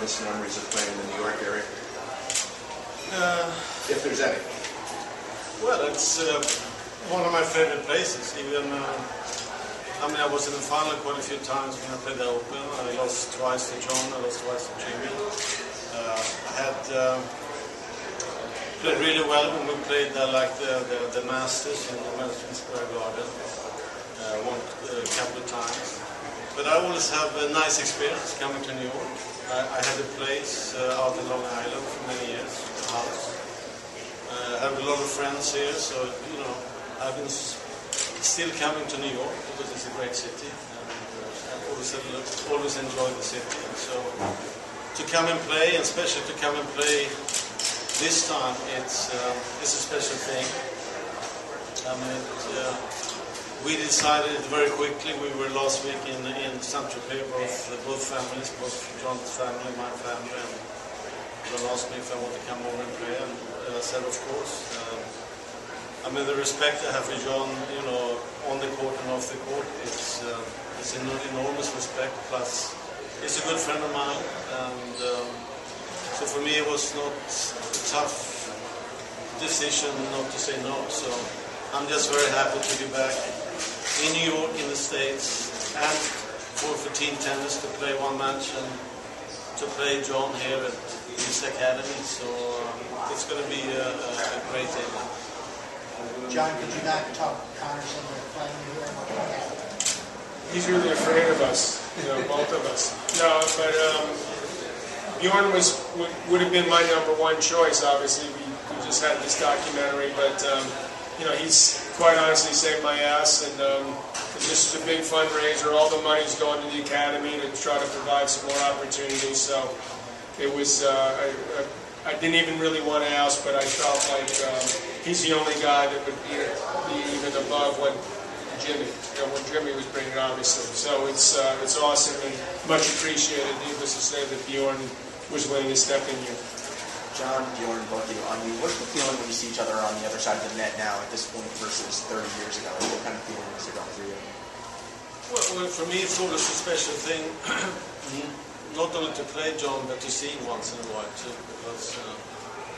fondest memories of playing in the New York area? If there's any. Well, it's one of my favorite places. Even, I was in the final quite a few times when I played the Open. I lost twice to John, I lost twice to Jimmy. I had played really well when we played the Masters in the Madison Square Garden. Won a couple of times. But I always have a nice experience coming to New York. I had a place out in Long Island for many years, a house. I have a lot of friends here, so I've been still coming to New York because it's a great city, and I've always enjoyed the city. And so to come and play, and especially to come and play this time, it's a special thing. We decided very quickly. We were last week in Saint-Tropez, both families, both John's family, my family, and John asked me if I want to come over and play, and I said, of course. The respect I have for John, on the court and off the court, it's an enormous respect. Plus, he's a good friend of mine, and so for me it was not a tough decision not to say no. So I'm just very happy to be back in New York, in the States, and for team tennis to play one match and to play John here at his academy. So it's going to be a great day. John, could you not talk Connors into playing here? He's really afraid of us, both of us. No, but Bjorn would have been my #1 choice. Obviously, we just had this documentary, but he's quite honestly saved my ass, and this is a big fundraiser. All the money's going to the academy to try to provide some more opportunities. So it was. I didn't even really want to ask, but I felt like he's the only guy that would be even above what Jimmy, when Jimmy was bringing it, obviously. So it's awesome and much appreciated. Needless to say that Bjorn was willing to step in here. John, Bjorn, both of you, what's the feeling when you see each other on the other side of the net now at this point versus 30 years ago? What kind of feeling is it on for you? Well, for me, it's always a special thing. Not only to play John, but to see him once in a while too, because,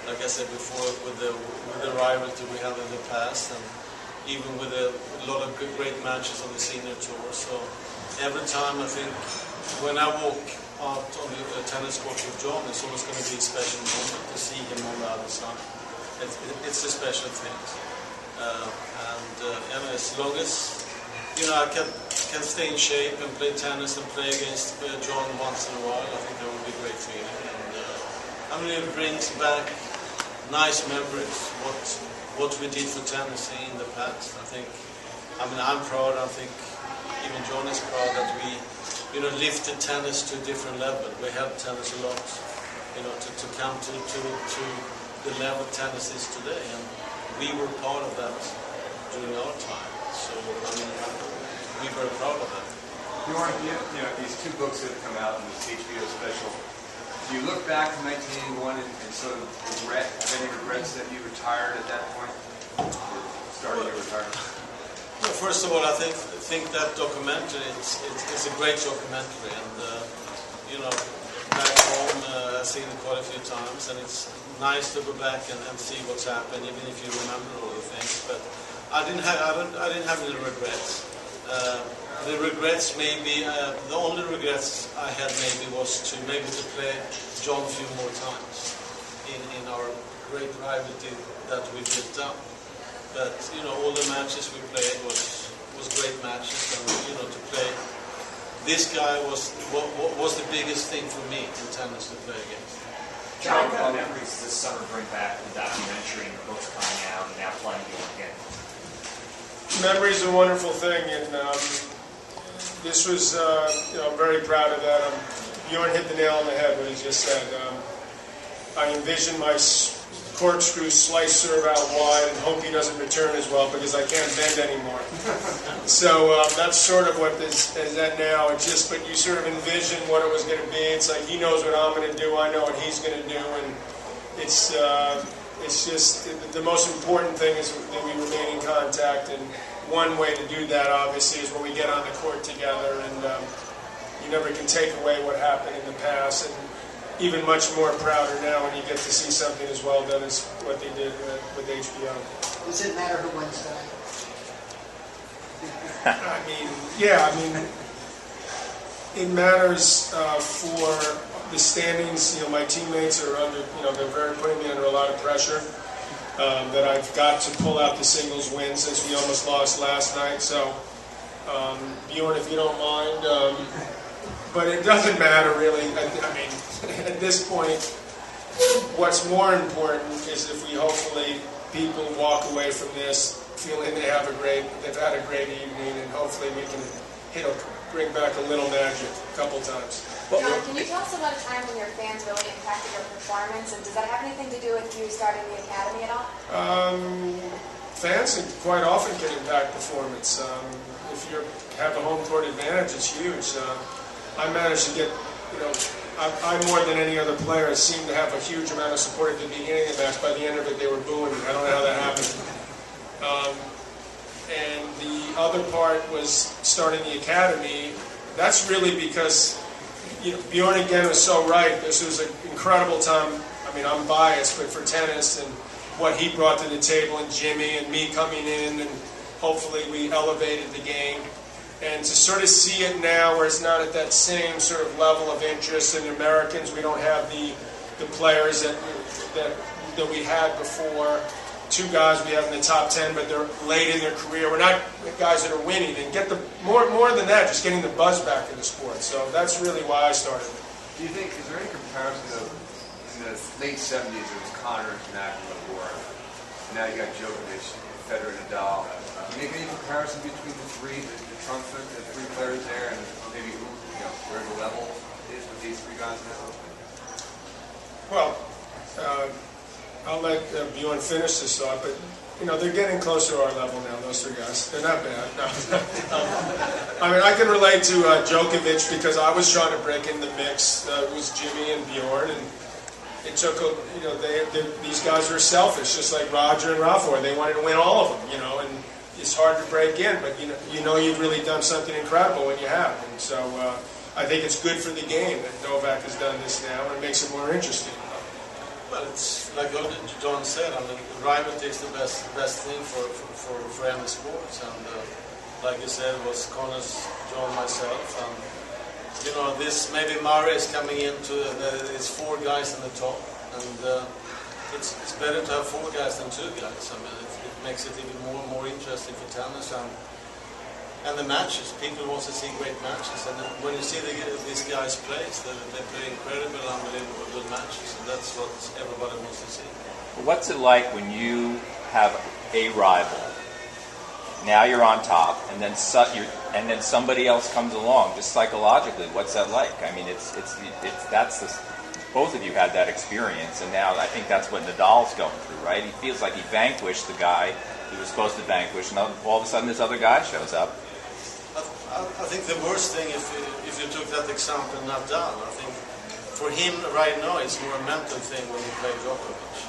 like I said before, with the rivalry we had in the past, and even with a lot of great matches on the senior tour. So every time I think when I walk out on the tennis court with John, it's always going to be a special moment to see him on the other side. It's a special thing, and as long as I can stay in shape and play tennis and play against John once in a while, I think that would be a great feeling. And it brings back nice memories, what we did for tennis in the past. I'm proud. I think even John is proud that we, lifted tennis to a different level. We helped tennis a lot, to come to the level tennis is today, and we were part of that during our time. So we're very proud of that. Bjorn, these two books that have come out in this HBO special. Do you look back to 1981 and sort of have any regrets that you retired at that point? Started your retirement? Well, first of all, I think that documentary it's a great documentary, and back home I've seen it quite a few times, and it's nice to go back and see what's happened, even if you remember all the things. But I didn't have any regrets. The regrets maybe the only regrets I had maybe was to play John a few more times in our great rivalry that we built up. But all the matches we played was great matches, and to play this guy was the biggest thing for me in tennis to play against. John, what memories this summer bring back the documentary and the books coming out and now playing you again? Memory's a wonderful thing, and this was, I'm very proud of that. Bjorn hit the nail on the head when he just said, I envision my corkscrew slice serve out wide and hope he doesn't return as well because I can't bend anymore. So that's sort of what is that now. It's just, but you sort of envision what it was going to be. It's like he knows what I'm going to do, I know what he's going to do, and it's just the most important thing is that we remain in contact, and one way to do that obviously is when we get on the court together, and you never can take away what happened in the past. And even much more prouder now when you get to see something as well done as what they did with HBO. Does it matter who wins tonight? It matters for the standings. My teammates are under, they're putting me under a lot of pressure. That I've got to pull out the singles win since we almost lost last night. So, Bjorn, if you don't mind, but it doesn't matter really. At this point, what's more important is if we hopefully people walk away from this feeling they've had a great evening, and hopefully we can bring back a little magic a couple times. John, can you tell us about a time when your fans really impacted your performance, and does that have anything to do with you starting the academy at all? Fans quite often can impact performance. If you have a home court advantage, it's huge. I managed to get, I more than any other player seemed to have a huge amount of support at the beginning of the match. By the end of it, they were booing me. I don't know how that happened. And the other part was starting the academy. That's really because Bjorn again was so right. This was an incredible time. I'm biased, but for tennis and what he brought to the table, and Jimmy and me coming in, and hopefully we elevated the game. And to sort of see it now, where it's not at that same sort of level of interest in the Americans, we don't have the players that we had before. 2 guys we have in the top 10, but they're late in their career. We're not guys that are winning, and get the more than that, just getting the buzz back in the sport. So that's really why I started. Do you think, is there any comparison of, in the late 70s, it was Connor and McEnroe and Borg. Now you got Djokovic, Federer, Nadal. Do you make any comparison between the three, the trump, the 3 players there, and maybe where the level is with these 3 guys now? Well, I'll let Bjorn finish this thought, but they're getting closer to our level now. Those 3 guys, they're not bad. No. I can relate to Djokovic because I was trying to break in the mix. It was Jimmy and Bjorn, and it took these guys are selfish, just like Roger and Rafa. They wanted to win all of them, and it's hard to break in, but you've really done something incredible when you have. And so I think it's good for the game that Novak has done this now, and it makes it more interesting. Well, it's like John said. Rivalry is the best thing for any sports, and like you said, it was Connors, John, myself, and this maybe Murray is coming into. It's 4 guys in the top, and it's better to have 4 guys than 2 guys. It makes it even more interesting for tennis and the matches. People want to see great matches, and when you see these guys play, they play incredible, unbelievable good matches, and that's what everybody wants to see. What's it like when you have a rival? Now you're on top, and then somebody else comes along. Just psychologically, what's that like? Both of you had that experience, and now I think that's what Nadal's going through, right? He feels like he vanquished the guy he was supposed to vanquish, and all of a sudden this other guy shows up. I think the worst thing, if you took that example, Nadal, I think for him right now it's more a mental thing when he played Djokovic.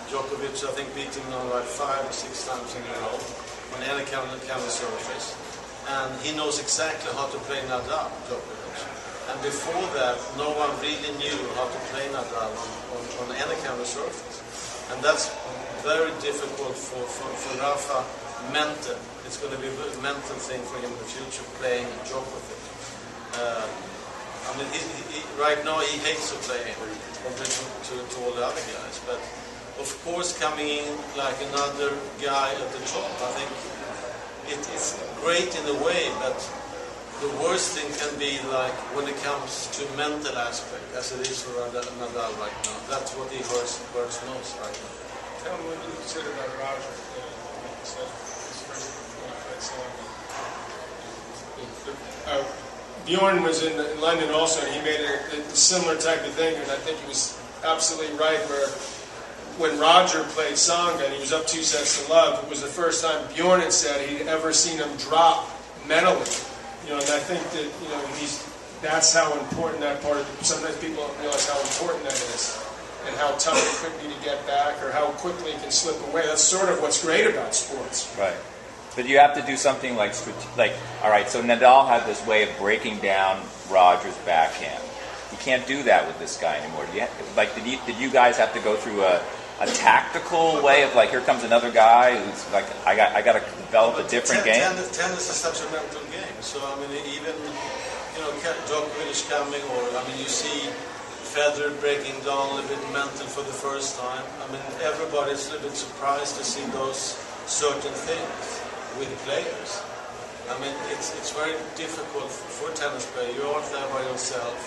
Djokovic, I think, beat him now like 5 or 6 times in a row on any kind of surface, and he knows exactly how to play Nadal, Djokovic. And before that, no one really knew how to play Nadal on any kind of surface, and that's very difficult for Rafa mental. It's going to be a mental thing for him in the future, playing Djokovic. Right now he hates to play him compared to all the other guys, but of course coming in like another guy at the top, I think it's great in a way, but the worst thing can be like when it comes to mental aspect, as it is for Nadal right now. That's what he hurts most right now. Tell me what you said about Roger. Bjorn was in London also, and he made a similar type of thing, and I think he was absolutely right where when Roger played Tsonga and he was up 2 sets to love, it was the first time Bjorn had said he'd ever seen him drop mentally. And I think that that's how important that part of sometimes people don't realize how important that is, and how tough it could be to get back, or how quickly it can slip away. That's sort of what's great about sports. Right. But you have to do something like all right, so Nadal had this way of breaking down Roger's backhand. You can't do that with this guy anymore. Did you guys have to go through a tactical way of like, here comes another guy who's like, I got to develop a different game? Tennis is such a mental game. So I mean, even Djokovic coming, or I mean, you see Federer breaking down a little bit mental for the first time. I mean, everybody's a little bit surprised to see those certain things with players. I mean, it's very difficult for a tennis player. You're out there by yourself,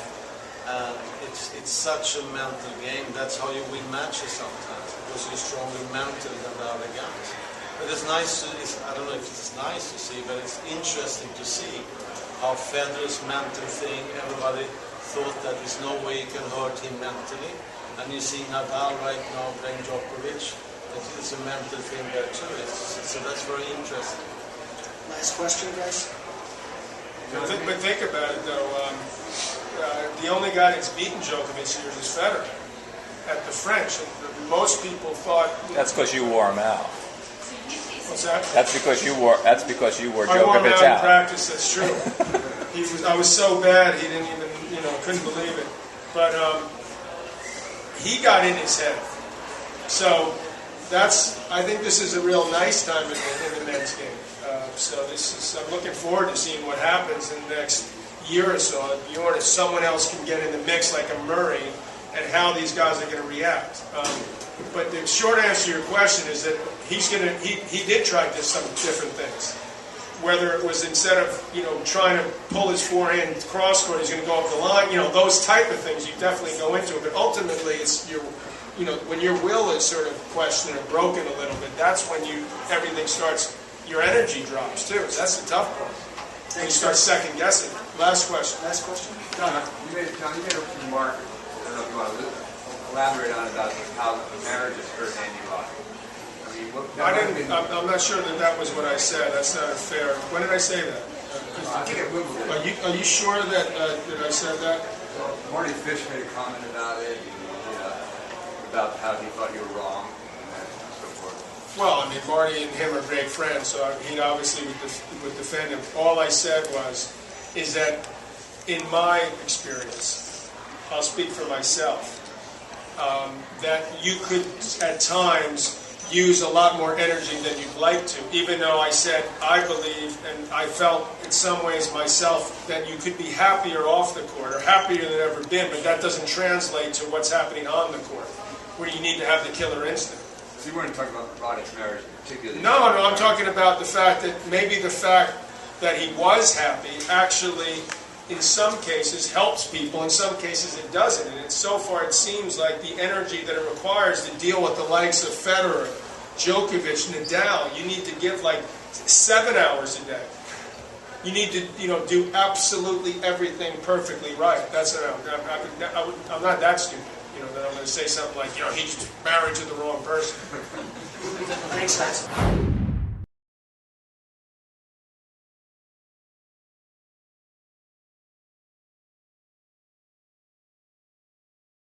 and it's such a mental game. That's how you win matches sometimes, because you're stronger mentally than the other guys. But it's nice I don't know if it's nice to see, but it's interesting to see how Federer's mental thing, everybody thought that there's no way you can hurt him mentally. And you see Nadal right now playing Djokovic. It's a mental thing there too. So that's very interesting. Last question, guys. But think about it, though. The only guy that's beaten Djokovic here is Federer at the French. Most people thought That's because you wore him out. What's that? That's because you wore I wore him Djokovic out in out. practice. That's true. I was so bad he didn't even couldn't believe it. But he got in his head. So I think this is a real nice time in the men's game. So I'm looking forward to seeing what happens in the next year or so. If someone else can get in the mix like a Murray, and how these guys are going to react. But the short answer to your question is that he did try some different things. Whether it was instead of trying to pull his forehand cross court, he's going to go up the line. Those type of things you definitely go into it. But ultimately, it's when your will is sort of questioned or broken a little bit. That's when everything starts. Your energy drops too. So that's the tough part. And you start second guessing. Last question. John, you made a remark. I don't know if you want to elaborate on about how marriage has hurt Andy Roddick. I'm not sure that was what I said. That's not fair. When did I say that? I think it would. Are you sure that I said that? Marty Fish made a comment about it, about how he thought you were wrong, and so forth. Well, I mean, Marty and him are great friends, so he obviously would defend him. All I said is that in my experience, I'll speak for myself, that you could at times use a lot more energy than you'd like to, even though I said I believe and I felt in some ways myself that you could be happier off the court or happier than ever been, but that doesn't translate to what's happening on the court, where you need to have the killer instinct. So you weren't talking about Roddick's marriage particularly? No, I'm talking about the fact that maybe the fact that he was happy actually in some cases helps people, in some cases it doesn't. And so far it seems like the energy that it requires to deal with the likes of Federer, Djokovic, Nadal, you need to give like 7 hours a day. You need to do absolutely everything perfectly right. I'm not that stupid, that I'm going to say something like, he's married to the wrong person. Thanks, guys.